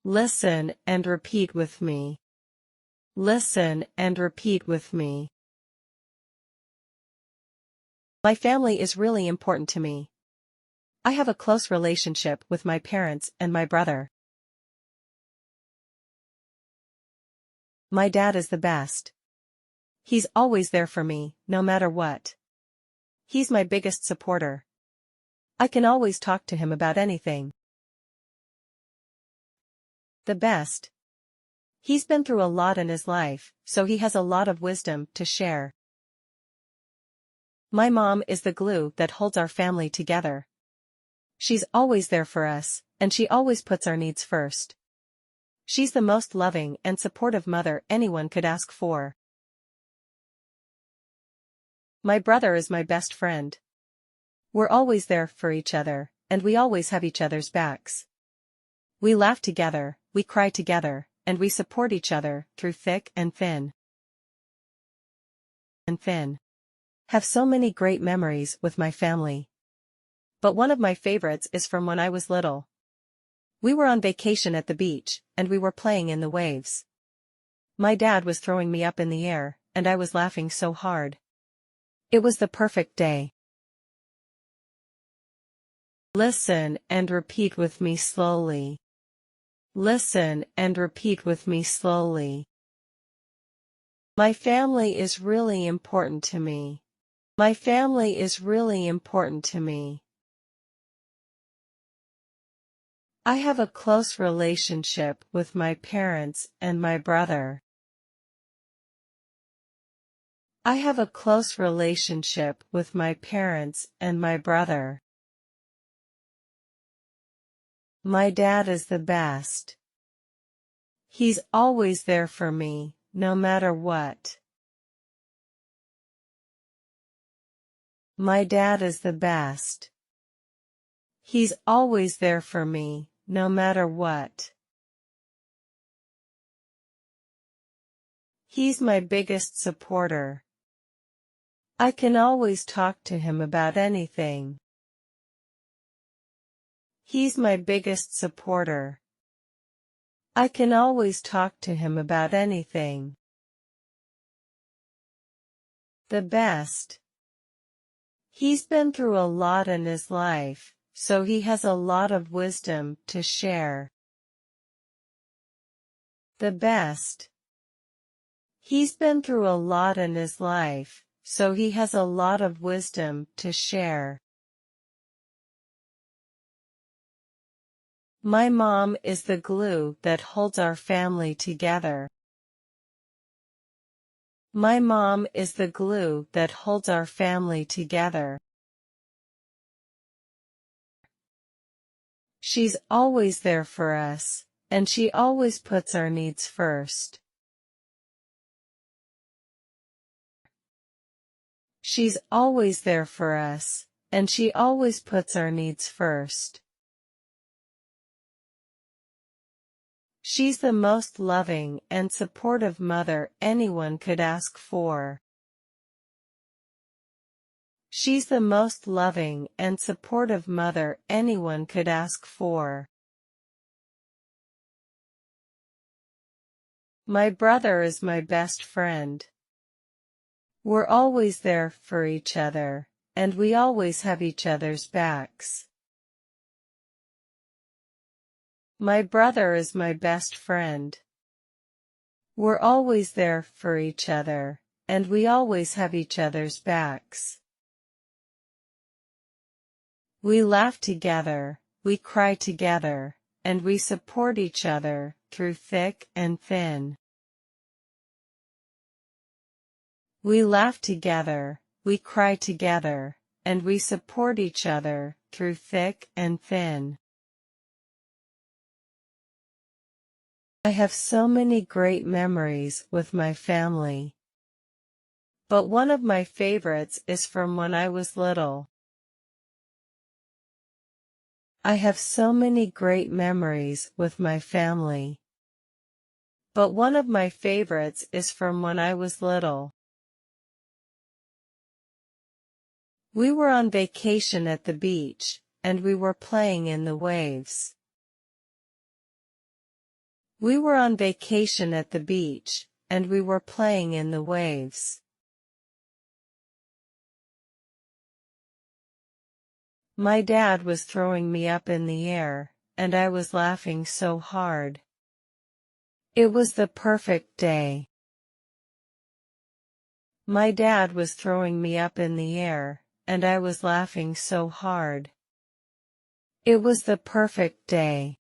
Listen and repeat with me. Listen and repeat with me. My family is really important to me. I have a close relationship with my parents and my brother. My dad is the best. He's always there for me, no matter what. He's my biggest supporter. I can always talk to him about anything. The best. He's been through a lot in his life, so he has a lot of wisdom to share. My mom is the glue that holds our family together. She's always there for us, and she always puts our needs first. She's the most loving and supportive mother anyone could ask for. My brother is my best friend. We're always there for each other, and we always have each other's backs. We laugh together, we cry together, and we support each other through thick and thin. Have so many great memories with my family. But one of my favorites is from when I was little. We were on vacation at the beach, and we were playing in the waves. My dad was throwing me up in the air, and I was laughing so hard. It was the perfect day. Listen and repeat with me slowly. Listen and repeat with me slowly. My family is really important to me. My family is really important to me. I have a close relationship with my parents and my brother. I have a close relationship with my parents and my brother. My dad is the best. He's always there for me, no matter what. My dad is the best. He's always there for me, no matter what. He's my biggest supporter. I can always talk to him about anything. He's my biggest supporter. I can always talk to him about anything. The best. He's been through a lot in his life, so he has a lot of wisdom to share. The best. He's been through a lot in his life, so he has a lot of wisdom to share. My mom is the glue that holds our family together. My mom is the glue that holds our family together. She's always there for us, and she always puts our needs first. She's always there for us, and she always puts our needs first. She's the most loving and supportive mother anyone could ask for. She's the most loving and supportive mother anyone could ask for. My brother is my best friend. We're always there for each other, and we always have each other's backs. My brother is my best friend. We're always there for each other, and we always have each other's backs. We laugh together, we cry together, and we support each other through thick and thin. We laugh together, we cry together, and we support each other through thick and thin. I have so many great memories with my family. But one of my favorites is from when I was little. I have so many great memories with my family. But one of my favorites is from when I was little. We were on vacation at the beach, and we were playing in the waves. We were on vacation at the beach, and we were playing in the waves. My dad was throwing me up in the air, and I was laughing so hard. It was the perfect day. My dad was throwing me up in the air, and I was laughing so hard. It was the perfect day.